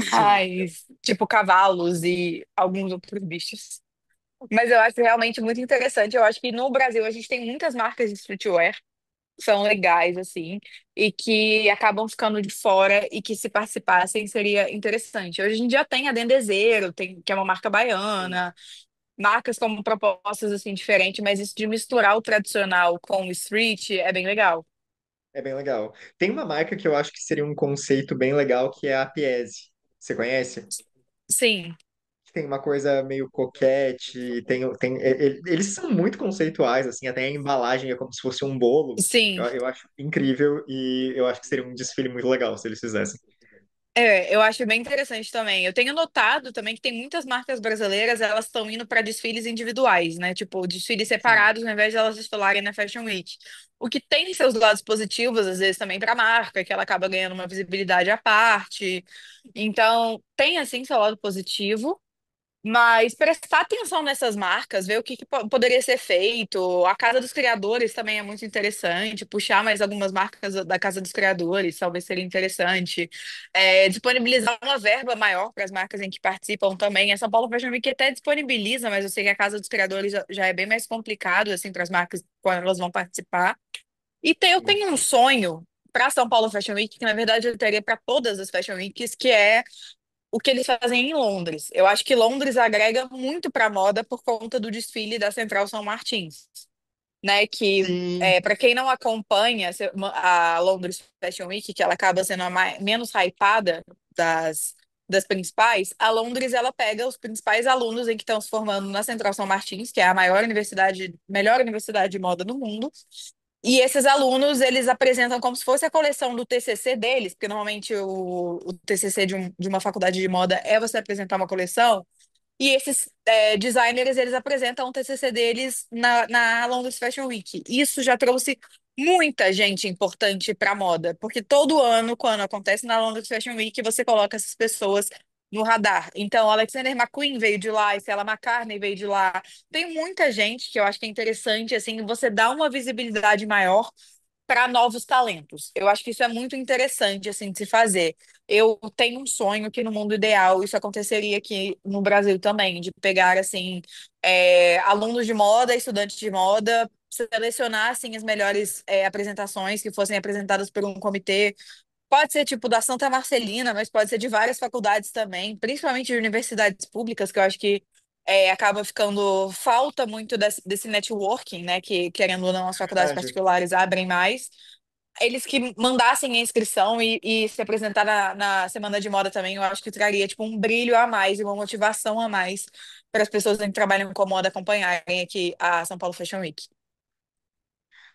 S1: sim.
S3: Mas, tipo, cavalos e alguns outros bichos. Mas eu acho realmente muito interessante. Eu acho que no Brasil a gente tem muitas marcas de streetwear que são legais, assim, e que acabam ficando de fora e que se participassem seria interessante. Hoje em dia tem a Dendezeiro, que é uma marca
S1: Sim.
S3: baiana, marcas como propostas assim diferentes, mas isso de misturar o tradicional com o street é bem legal.
S1: É bem legal. Tem uma marca que eu acho que seria um conceito bem legal, que é a Piese. Você conhece?
S3: Sim,
S1: Tem uma coisa meio coquete, eles são muito conceituais, assim, até a embalagem é como se fosse um bolo. Eu,
S3: sim.
S1: eu acho incrível e eu acho que seria um desfile muito legal se eles fizessem.
S3: Eu acho bem interessante também. Eu tenho notado também que tem muitas marcas brasileiras, elas estão indo para desfiles individuais, né? Tipo, desfiles
S1: Sim,
S3: separados, ao invés de elas desfilarem na Fashion Week. O que tem seus lados positivos, às vezes, também para a marca, que ela acaba ganhando uma visibilidade à parte. Então, tem, assim, seu lado positivo. Mas prestar atenção nessas marcas, ver o que poderia ser feito. A Casa dos Criadores também é muito interessante. Puxar mais algumas marcas da Casa dos Criadores talvez seria interessante. Disponibilizar uma verba maior para as marcas em que participam também. A São Paulo Fashion Week até disponibiliza, mas eu sei que a Casa dos Criadores já é bem mais complicado assim para as marcas quando elas vão participar. Eu
S1: sim.
S3: tenho um sonho para São Paulo Fashion Week, que na verdade eu teria para todas as Fashion Weeks, que é o que eles fazem em Londres. Eu acho que Londres agrega muito para moda por conta do desfile da Central São Martins, né? Que
S1: Sim,
S3: para quem não acompanha a Londres Fashion Week, que ela acaba sendo a menos hypada das das principais, a Londres ela pega os principais alunos em que estão se formando na Central São Martins, que é a maior universidade, melhor universidade de moda do mundo, e esses alunos, eles apresentam como se fosse a coleção do TCC deles, porque normalmente o TCC de uma faculdade de moda é você apresentar uma coleção, e esses designers, eles apresentam o TCC deles na Londres Fashion Week. Isso já trouxe muita gente importante para moda, porque todo ano, quando acontece na Londres Fashion Week, você coloca essas pessoas no radar. Então, Alexander McQueen veio de lá, Stella McCartney veio de lá. Tem muita gente que eu acho que é interessante, assim, você dá uma visibilidade maior para novos talentos. Eu acho que isso é muito interessante, assim, de se fazer. Eu tenho um sonho que no mundo ideal isso aconteceria aqui no Brasil também, de pegar, assim, alunos de moda, estudantes de moda, selecionar, assim, as melhores apresentações que fossem apresentadas por um comitê. Pode ser tipo da Santa Marcelina, mas pode ser de várias faculdades também, principalmente de universidades públicas, que eu acho que acaba ficando falta muito desse networking, né? Que, querendo ou não, as
S1: é
S3: faculdades
S1: verdade.
S3: particulares abrem mais. Eles que mandassem a inscrição e se apresentar na Semana de Moda também, eu acho que traria tipo um brilho a mais e uma motivação a mais para as pessoas que trabalham com moda acompanharem aqui a São Paulo Fashion Week.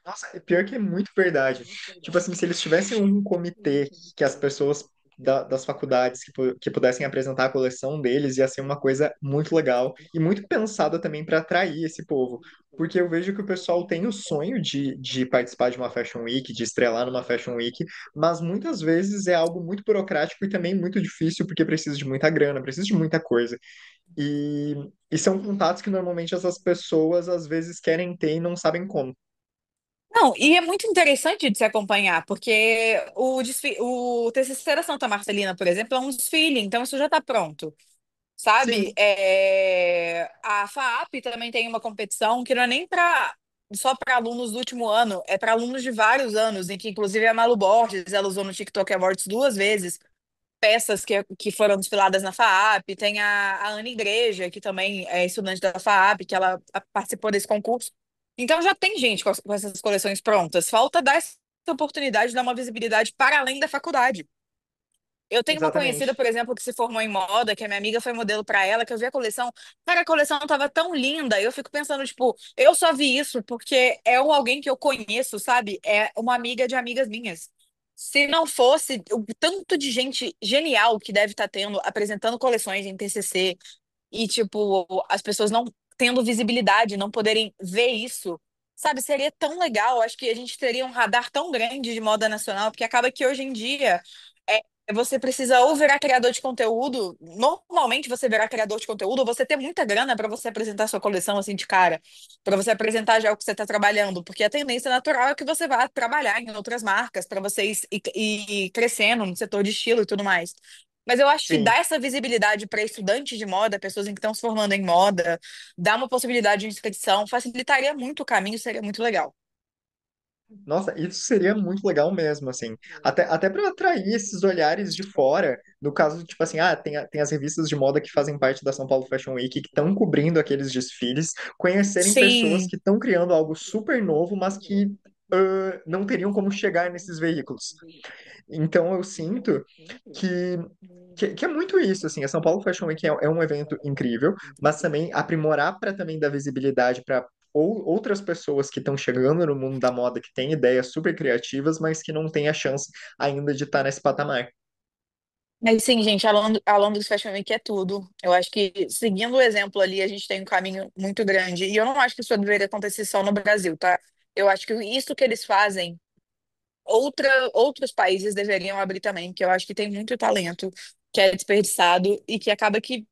S1: Nossa, é pior que é muito verdade. Tipo assim, se eles tivessem um comitê que as pessoas das faculdades que pudessem apresentar a coleção deles, ia ser uma coisa muito legal e muito pensada também para atrair esse povo. Porque eu vejo que o pessoal tem o sonho de participar de uma Fashion Week, de estrelar numa Fashion Week, mas muitas vezes é algo muito burocrático e também muito difícil, porque precisa de muita grana, precisa de muita coisa. E, e são contatos que normalmente essas pessoas às vezes querem ter e não sabem como.
S3: Não, e é muito interessante de se acompanhar, porque o TCC da Santa Marcelina, por exemplo, é um desfile, então isso já está pronto, sabe?
S1: Sim.
S3: A FAAP também tem uma competição que não é nem só para alunos do último ano, é para alunos de vários anos, em que inclusive a Malu Borges, ela usou no TikTok Awards duas vezes, peças que foram desfiladas na FAAP, tem a Ana Igreja, que também é estudante da FAAP, que ela participou desse concurso. Então já tem gente com essas coleções prontas. Falta dar essa oportunidade, dar uma visibilidade para além da faculdade. Eu tenho uma conhecida,
S1: Exatamente.
S3: por exemplo, que se formou em moda, que a minha amiga foi modelo para ela, que eu vi a coleção. Cara, a coleção tava tão linda. Eu fico pensando, tipo, eu só vi isso porque é alguém que eu conheço, sabe? É uma amiga de amigas minhas. Se não fosse o tanto de gente genial que deve estar tendo, apresentando coleções em TCC, e, tipo, as pessoas não tendo visibilidade, não poderem ver isso, sabe? Seria tão legal. Acho que a gente teria um radar tão grande de moda nacional, porque acaba que hoje em dia você precisa ou virar criador de conteúdo. Normalmente você virar criador de conteúdo, ou você ter muita grana para você apresentar sua coleção assim de cara, para você apresentar já o que você está trabalhando, porque a tendência natural é que você vá trabalhar em outras marcas para vocês ir crescendo no setor de estilo e tudo mais. Mas eu acho que
S1: Sim.
S3: dar essa visibilidade para estudantes de moda, pessoas que estão se formando em moda, dar uma possibilidade de inscrição, facilitaria muito o caminho, seria muito legal.
S1: Nossa, isso seria muito legal mesmo, assim. Até para atrair esses olhares de fora. No caso, tipo assim, tem as revistas de moda que fazem parte da São Paulo Fashion Week, que estão cobrindo aqueles desfiles, conhecerem pessoas
S3: Sim.
S1: que estão criando algo super novo, mas que não teriam como chegar nesses veículos. Então eu sinto que, que é muito isso, assim, a São Paulo Fashion Week é um evento incrível, mas também aprimorar para também dar visibilidade para outras pessoas que estão chegando no mundo da moda, que têm ideias super criativas, mas que não têm a chance ainda de estar nesse patamar.
S3: Mas sim, gente, a Londres Fashion Week é tudo. Eu acho que, seguindo o exemplo ali, a gente tem um caminho muito grande. E eu não acho que isso deveria acontecer só no Brasil, tá? Eu acho que isso que eles fazem, outros países deveriam abrir também, porque eu acho que tem muito talento que é desperdiçado e que acaba que,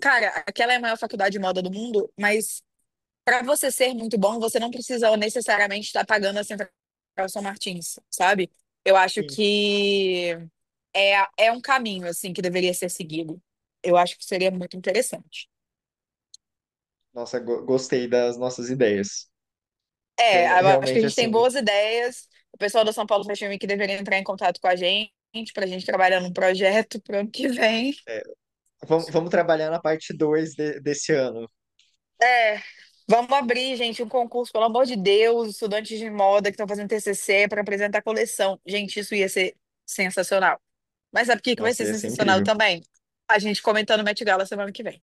S3: cara, aquela é a maior faculdade de moda do mundo, mas para você ser muito bom, você não precisa necessariamente estar pagando a Central São Martins, sabe? Eu acho
S1: Sim.
S3: que é um caminho, assim, que deveria ser seguido. Eu acho que seria muito interessante.
S1: Nossa, gostei das nossas ideias.
S3: Eu acho que a
S1: Realmente,
S3: gente tem
S1: assim,
S3: boas ideias. pessoal da São Paulo Fashion Week deveria entrar em contato com a gente para a gente trabalhar num projeto para o ano que vem.
S1: É, vamos trabalhar na parte 2 desse ano.
S3: É, vamos abrir, gente, um concurso, pelo amor de Deus, estudantes de moda que estão fazendo TCC para apresentar a coleção. Gente, isso ia ser sensacional. Mas sabe o que que vai
S1: Nossa,
S3: ser
S1: ia ser
S3: sensacional
S1: incrível.
S3: também? A gente comentando Met Gala semana que vem.